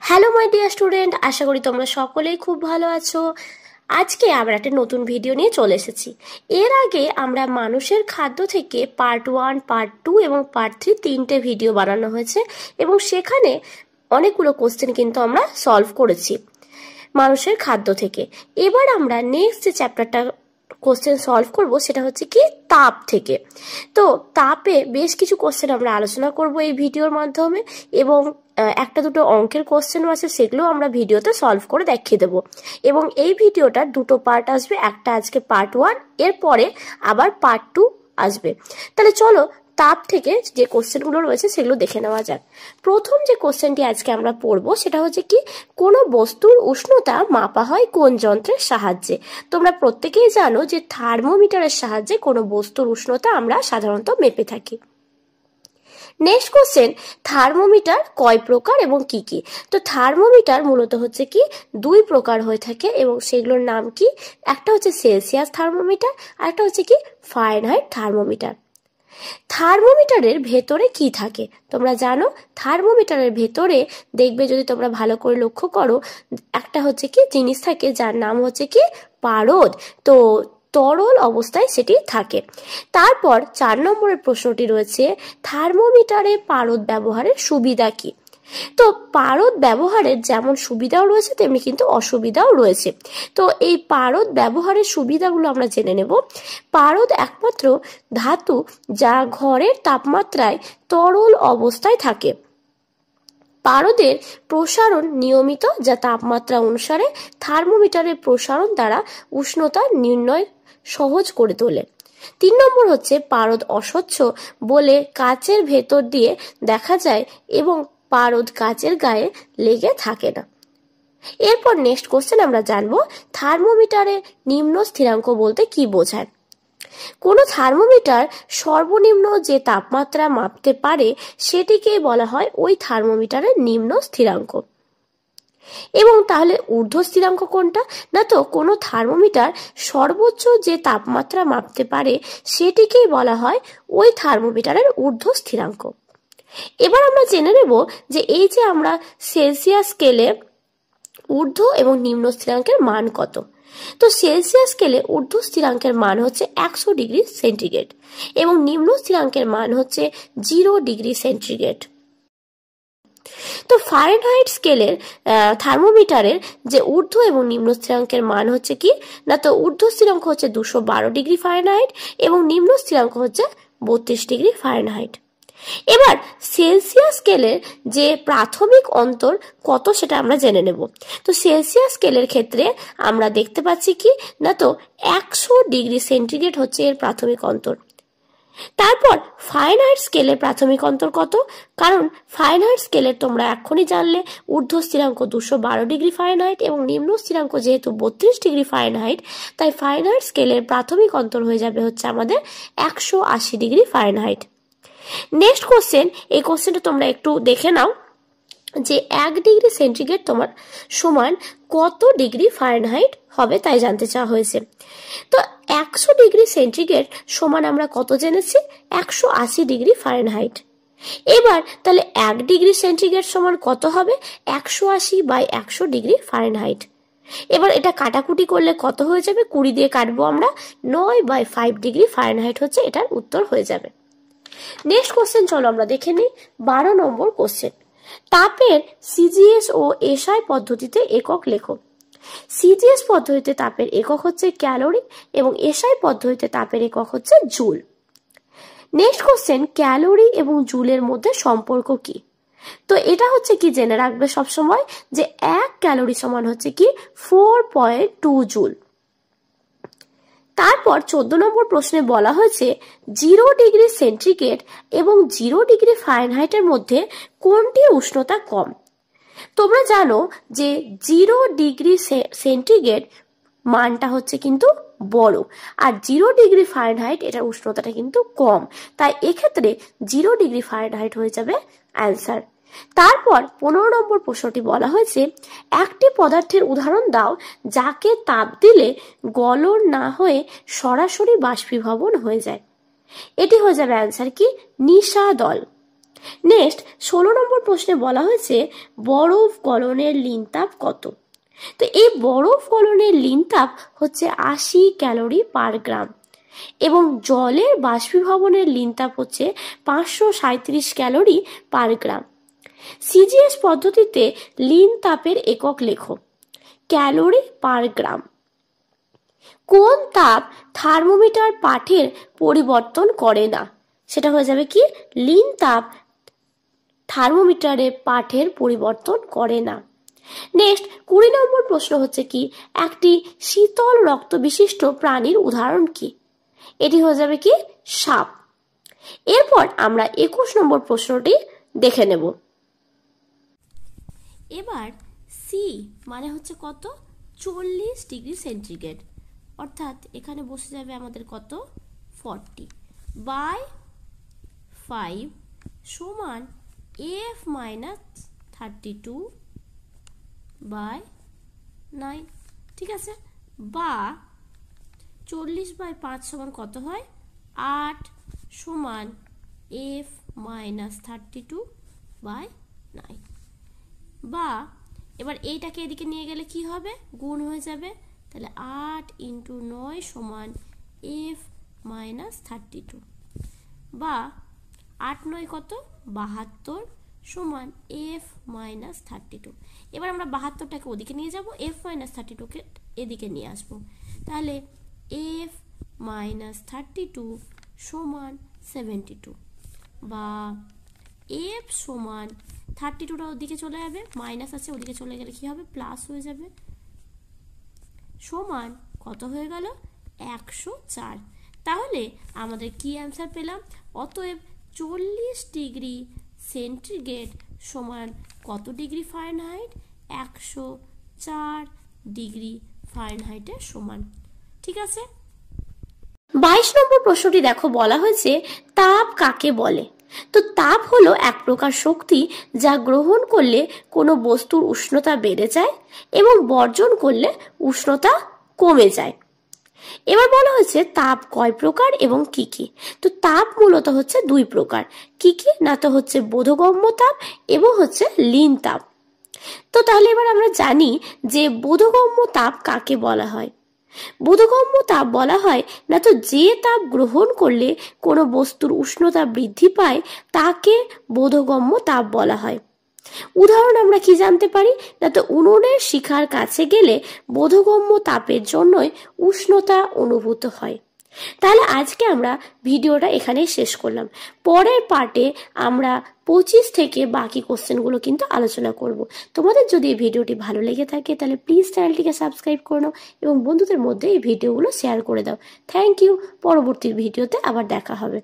Hello my dear student, আশা করি তোমরা সকলেই খুব ভালো আছো। আজকে আমরা একটা নতুন ভিডিও নিয়ে চলে এসেছি। এর আগে আমরা মানুষের খাদ্য থেকে পার্ট 1, পার্ট 2 এবং পার্ট 3 তিনটে ভিডিও বানানো হয়েছে এবং সেখানে অনেকগুলো কোশ্চেন কিন্তু আমরা সলভ করেছি মানুষের খাদ্য থেকে। এবার আমরা নেক্সট যে চ্যাপ্টারটা কোশ্চেন সলভ করব সেটা হচ্ছে কি তাপ থেকে। তো তাপে বেশ কিছু কোশ্চেন আমরা আলোচনা করব এই ভিডিওর মাধ্যমে এবং একটা দুটো অঙ্কের কোশ্চেনও আছে, সেগুলো আমরা ভিডিওতে সলভ করে দেখিয়ে দেবো। এবং এই ভিডিওটার দুটো পার্ট আসবে, একটা আজকে পার্ট 1, এরপরে আবার পার্ট 2 আসবে। তাহলে চলো তাপ থেকে যে কোশ্চেনগুলো রয়েছে সেগুলো দেখে নেওয়া যাক। প্রথম যে কোশ্চেনটি আজকে আমরা পড়বো সেটা হচ্ছে কি কোনো বস্তুর উষ্ণতা মাপা হয় কোন যন্ত্রের সাহায্যে। তোমরা প্রত্যেকেই জানো যে থার্মোমিটারের সাহায্যে কোনো বস্তুর উষ্ণতা আমরা সাধারণত মেপে থাকি। নেক্সট কোশ্চেন, থার্মোমিটার কয় প্রকার এবং কি কি? তো থার্মোমিটার মূলত হচ্ছে কি দুই প্রকার হয়ে থাকে এবং সেগুলোর নাম কি, একটা হচ্ছে সেলসিয়াস থার্মোমিটার আর একটা হচ্ছে কি ফারেনহাইট থার্মোমিটার। থার্মোমিটারের ভেতরে কি থাকে তোমরা জানো? থার্মোমিটারের ভেতরে দেখবে, যদি তোমরা ভালো করে লক্ষ্য করো, একটা হচ্ছে কি জিনিস থাকে যার নাম হচ্ছে কি পারদ। তো তরল অবস্থায় সেটি থাকে। তারপর 4 নম্বরের প্রশ্নটি রয়েছে, থার্মোমিটারে পারদ ব্যবহারের সুবিধা কি? তো পারদ ব্যবহারের যেমন সুবিধাও রয়েছে তেমনি কিন্তু অসুবিধাও রয়েছে। তো এই পারদ ব্যবহারের সুবিধাগুলো আমরা জেনে নেব। পারদ একমাত্র ধাতু যা ঘরের তাপমাত্রায় তরল অবস্থায় থাকে। পারদের প্রসারণ নিয়মিত, যা তাপমাত্রা অনুসারে থার্মোমিটারের প্রসারণ দ্বারা উষ্ণতা নির্ণয় সহজ করে তোলে। 3 নম্বর হচ্ছে পারদ অস্বচ্ছ বলে কাচের ভেতর দিয়ে দেখা যায় এবং পারদ কাচের গায়ে লেগে থাকে না। এরপর নেক্সট কোশ্চেন আমরা জানবো, থার্মোমিটারে নিম্ন স্থিরাঙ্ক বলতে কি বোঝায়? কোনো থার্মোমিটার সর্বনিম্ন যে তাপমাত্রা মাপতে পারে সেটিকে বলা হয় ওই থার্মোমিটারের নিম্ন স্থিরাঙ্ক। এবং তাহলে ঊর্ধ্ব স্থিরাঙ্ক কোনটা? না, তো কোনো থার্মোমিটার সর্বোচ্চ যে তাপমাত্রা মাপতে পারে সেটিকেই বলা হয় ওই থার্মোমিটারের ঊর্ধ্ব স্থিরাঙ্ক। এবার আমরা জেনে নেব যে এই যে আমরা সেলসিয়াস স্কেলে ঊর্ধ্ব এবং নিম্ন স্থিরাঙ্কের মান কত। তো সেলসিয়াস স্কেলে ঊর্ধ্ব স্থিরাঙ্কের মান হচ্ছে 100 ডিগ্রি সেন্টিগ্রেড এবং নিম্ন স্থিরাঙ্কের মান হচ্ছে 0 ডিগ্রি সেন্টিগ্রেড। তো ফারেনহাইট স্কেলের থার্মোমিটারের যে ঊর্ধ্ব এবং নিম্ন স্থিরাঙ্কের মান হচ্ছে কি না, তো ঊর্ধ্ব স্থিরাঙ্ক হচ্ছে 212 ডিগ্রি ফারেনহাইট এবং নিম্ন স্থিরাঙ্ক হচ্ছে 32 ডিগ্রি ফারেনহাইট। এবার সেলসিয়াস স্কেলের যে প্রাথমিক অন্তর কত সেটা আমরা জেনে নেব। তো সেলসিয়াস স্কেলের ক্ষেত্রে আমরা দেখতে পাচ্ছি কি না, তো 100 ডিগ্রি সেন্টিগ্রেড হচ্ছে এর প্রাথমিক অন্তর। তারপর ফারেনহাইট স্কেলের প্রাথমিক অন্তর কত? কারণ ফারেনহাইট স্কেলের তোমরা এখনই জানলে ঊর্ধ্ব স্থিরাঙ্ক 212 ডিগ্রি ফারেনহাইট এবং নিম্ন স্থিরাঙ্ক যেহেতু 32 ডিগ্রি ফারেনহাইট, তাই ফারেনহাইট স্কেলের প্রাথমিক অন্তর হয়ে যাবে হচ্ছে আমাদের 180 ডিগ্রি ফারেনহাইট। নেক্সট কোশ্চেন, এই কোশ্চেনটা তোমরা একটু দেখে নাও যে 1 ডিগ্রি সেন্টিগ্রেড তোমার সমান কত ডিগ্রি ফারেনহাইট হবে তাই জানতে চাওয়া হয়েছে। তো 100 ডিগ্রি সেন্টিগ্রেড সমান আমরা কত জেনেছি? 180 ডিগ্রি ফারেনহাইট। এবার তাহলে 1 ডিগ্রি সেন্টিগ্রেড সমান কত হবে? 180 বাই 100 ডিগ্রি ফারেনহাইট। এবার এটা কাটাকুটি করলে কত হয়ে যাবে? 20 দিয়ে কাটবো আমরা, 9 বাই 5 ডিগ্রি ফারেনহাইট হচ্ছে এটার উত্তর হয়ে যাবে। নেক্সট কোশ্চেন চলো আমরা দেখে নিই। 12 নম্বর কোশ্চেন, তাপের সিজিএস ও এসআই পদ্ধতিতে একক লেখো। সিজিএস পদ্ধতিতে তাপের একক হচ্ছে ক্যালোরি এবং এসআই পদ্ধতিতে তাপের একক হচ্ছে জুল। নেক্সট কোশ্চেন, ক্যালোরি এবং জুলের মধ্যে সম্পর্ক কি? তো এটা হচ্ছে কি জেনে রাখবে সবসময় যে 1 ক্যালোরি সমান হচ্ছে কি 4.2 জুল। তারপর 14 নম্বর প্রশ্নে বলা হয়েছে 0 ডিগ্রি সেন্টিগ্রেড এবং 0 ডিগ্রি ফারেনহাইটের মধ্যে কোনটির উষ্ণতা কম? তোমরা জানো যে 0 ডিগ্রি সেন্টিগ্রেড মানটা হচ্ছে কিন্তু বড় আর 0 ডিগ্রি ফারেনহাইট এটার উষ্ণতাটা কিন্তু কম, তাই এক্ষেত্রে 0 ডিগ্রি ফারেনহাইট হয়ে যাবে অ্যান্সার। তারপর 15 নম্বর প্রশ্নটি বলা হয়েছে একটি পদার্থের উদাহরণ দাও যাকে তাপ দিলে গলন না হয়ে সরাসরি বাষ্পীভবন হয়ে যায়। এটি হয়ে যাবে অ্যান্সার কি নিশাদল। নেক্সট 16 নম্বর প্রশ্নে বলা হয়েছে বরফ গলনের লিনতাপ কত। তো এই বরফ গলনের লিনতাপ হচ্ছে 80 ক্যালোরি পার গ্রাম এবং জলের বাষ্পীভবনের লিনতাপ হচ্ছে 537 ক্যালোরি পার গ্রাম। সিজিএস পদ্ধতিতে লিনতাপের একক লেখো। ক্যালোরি পার গ্রাম। কোন তাপ থার্মোমিটার পাঠের পরিবর্তন করে না? সেটা হয়ে যাবে কি, লিনতাপ থার্মোমিটারে পাঠের পরিবর্তন করে না। নেক্সট 20 নম্বর প্রশ্ন হচ্ছে কি, একটি শীতল রক্ত বিশিষ্ট প্রাণীর উদাহরণ কি? এটি হয়ে যাবে কি, সাপ। এরপর আমরা 21 নম্বর প্রশ্নটি দেখে নেব। এবার সি মানে হচ্ছে কত, 40 ডিগ্রি সেন্টিগ্রেড, অর্থাৎ এখানে বসে যাবে আমাদের কত, 40 বাই 5 সমান F মাইনাস 32 বাই 9, ঠিক আছে, বা 40 বাই 5 সমান কত হয়, 8 সমান F মাইনাস 32 বাই 9। বা এবার এইটাকে এদিকে নিয়ে গেলে কি হবে, গুণ হয়ে যাবে, তাহলে 8 ইন্টু 9 সমান F মাইনাস 32, বা 8 9 কত, 72 সমান F মাইনাস 32। এবার আমরা 72টাকে ওদিকে নিয়ে যাব, F মাইনাস 32কে এদিকে নিয়ে আসবো, তাহলে F মাইনাস 32 সমান 72, বা F সমান 32টা ওদিকে চলে যাবে, মাইনাস আছে ওদিকে চলে গেলে কি হবে, প্লাস হয়ে যাবে, সমান কত হয়ে গেল, 104। তাহলে আমাদের কি অ্যান্সার পেলাম, অতএব 40 ডিগ্রি সেন্টিগ্রেড সমান কত ডিগ্রি ফারেনহাইট, 104 ডিগ্রি ফারেনহাইটের সমান। ঠিক আছে। 22 নম্বর প্রশ্নটি দেখো, বলা হয়েছে তাপ কাকে বলে। তো তাপ হলো এক প্রকার শক্তি যা গ্রহণ করলে কোনো বস্তুর উষ্ণতা বেড়ে যায় এবং বর্জন করলে উষ্ণতা কমে যায়। এবার বলা হয়েছে তাপ কয় প্রকার এবং কি কি। তো তাপ মূলত হচ্ছে দুই প্রকার, কি কি না, তো হচ্ছে বোধগম্য তাপ এবং হচ্ছে লীন তাপ। তো তাহলে এবার আমরা জানি যে বোধগম্য তাপ কাকে বলা হয়। বোধগম্য তাপ বলা হয় না তো যে তাপ গ্রহণ করলে কোনো বস্তুর উষ্ণতা বৃদ্ধি পায় তাকে বোধগম্য তাপ বলা হয়। উদাহরণ আমরা কি জানতে পারি না, তো উনুনের শিখার কাছে গেলে বোধগম্য তাপের জন্যই উষ্ণতা অনুভূত হয়। তাহলে আজকে আমরা ভিডিওটা এখানেই শেষ করলাম। পরের পার্টে আমরা 25 থেকে বাকি কোশ্চেনগুলো কিন্তু আলোচনা করব। তোমাদের যদি এই ভিডিওটি ভালো লেগে থাকে তাহলে প্লিজ চ্যানেলটিকে সাবস্ক্রাইব করে নাও এবং বন্ধুদের মধ্যে এই ভিডিওগুলো শেয়ার করে দাও। Thank you. পরবর্তী ভিডিওতে আবার দেখা হবে।